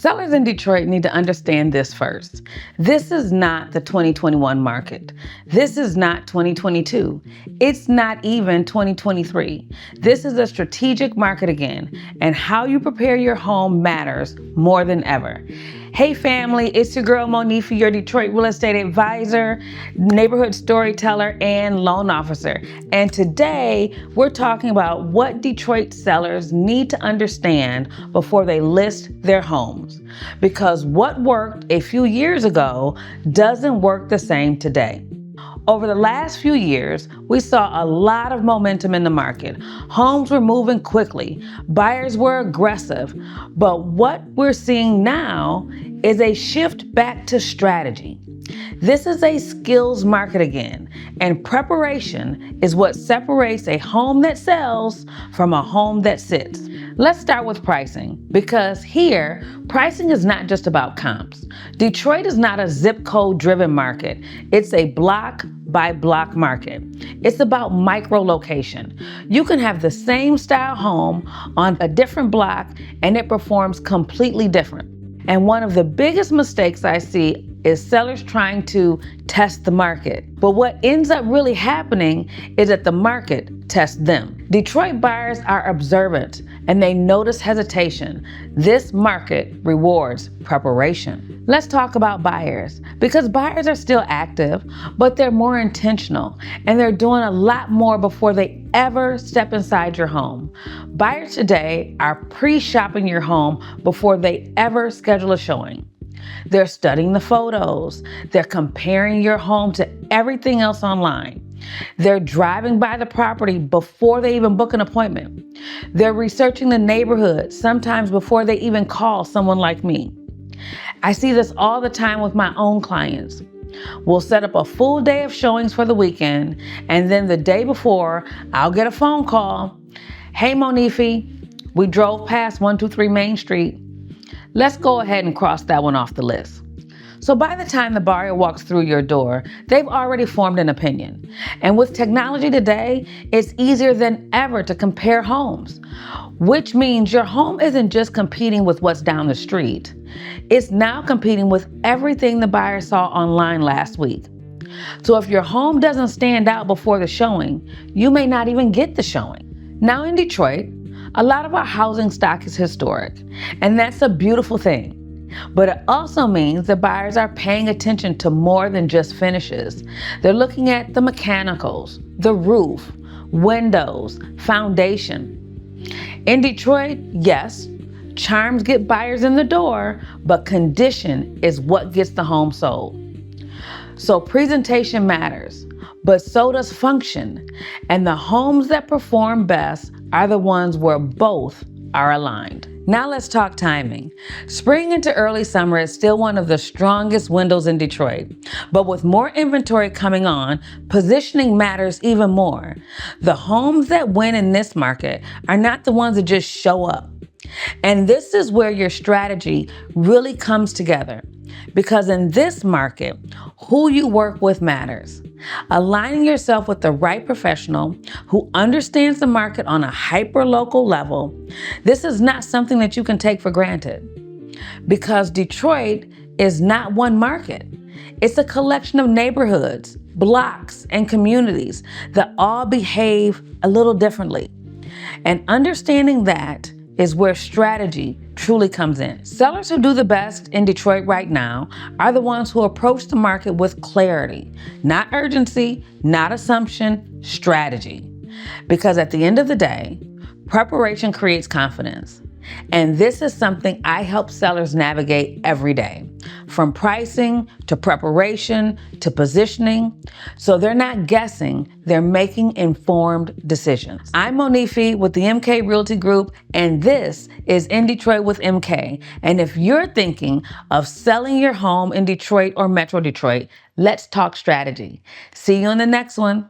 Sellers in Detroit need to understand this first. This is not the 2021 market. This is not 2022. It's not even 2023. This is a strategic market again, and how you prepare your home matters more than ever. Hey family, it's your girl Monife, your Detroit real estate advisor, neighborhood storyteller, and loan officer. And today we're talking about what Detroit sellers need to understand before they list their homes. Because what worked a few years ago doesn't work the same today. Over the last few years, we saw a lot of momentum in the market. Homes were moving quickly. Buyers were aggressive. But what we're seeing now is a shift back to strategy. This is a skills market again, and preparation is what separates a home that sells from a home that sits. Let's start with pricing, because here, pricing is not just about comps. Detroit is not a zip code driven market. It's a block by block market. It's about microlocation. You can have the same style home on a different block and it performs completely different. And one of the biggest mistakes I see is sellers trying to test the market. But what ends up really happening is that the market tests them. Detroit buyers are observant and they notice hesitation. This market rewards preparation. Let's talk about buyers, because buyers are still active, but they're more intentional and they're doing a lot more before they ever step inside your home. Buyers today are pre-shopping your home before they ever schedule a showing. They're studying the photos. They're comparing your home to everything else online. They're driving by the property before they even book an appointment. They're researching the neighborhood, sometimes before they even call someone like me. I see this all the time with my own clients. We'll set up a full day of showings for the weekend, and then the day before, I'll get a phone call. Hey Monife, we drove past 123 Main Street. Let's go ahead and cross that one off the list. So by the time the buyer walks through your door, they've already formed an opinion. And with technology today, it's easier than ever to compare homes, which means your home isn't just competing with what's down the street. It's now competing with everything the buyer saw online last week. So if your home doesn't stand out before the showing, you may not even get the showing. Now in Detroit, a lot of our housing stock is historic, and that's a beautiful thing. But it also means that buyers are paying attention to more than just finishes. They're looking at the mechanicals, the roof, windows, foundation. In Detroit, yes, charms get buyers in the door, but condition is what gets the home sold. So presentation matters, but so does function. And the homes that perform best are the ones where both are aligned. Now let's talk timing. Spring into early summer is still one of the strongest windows in Detroit. But with more inventory coming on, positioning matters even more. The homes that win in this market are not the ones that just show up. And this is where your strategy really comes together. Because in this market, who you work with matters. Aligning yourself with the right professional who understands the market on a hyper-local level, this is not something that you can take for granted. Because Detroit is not one market. It's a collection of neighborhoods, blocks, and communities that all behave a little differently. And understanding that is where strategy truly comes in. Sellers who do the best in Detroit right now are the ones who approach the market with clarity, not urgency, not assumption, strategy. Because at the end of the day, preparation creates confidence. And this is something I help sellers navigate every day, from pricing to preparation to positioning. So they're not guessing, they're making informed decisions. I'm Monife with the MK Realty Group, and this is In Detroit with MK. And if you're thinking of selling your home in Detroit or Metro Detroit, let's talk strategy. See you on the next one.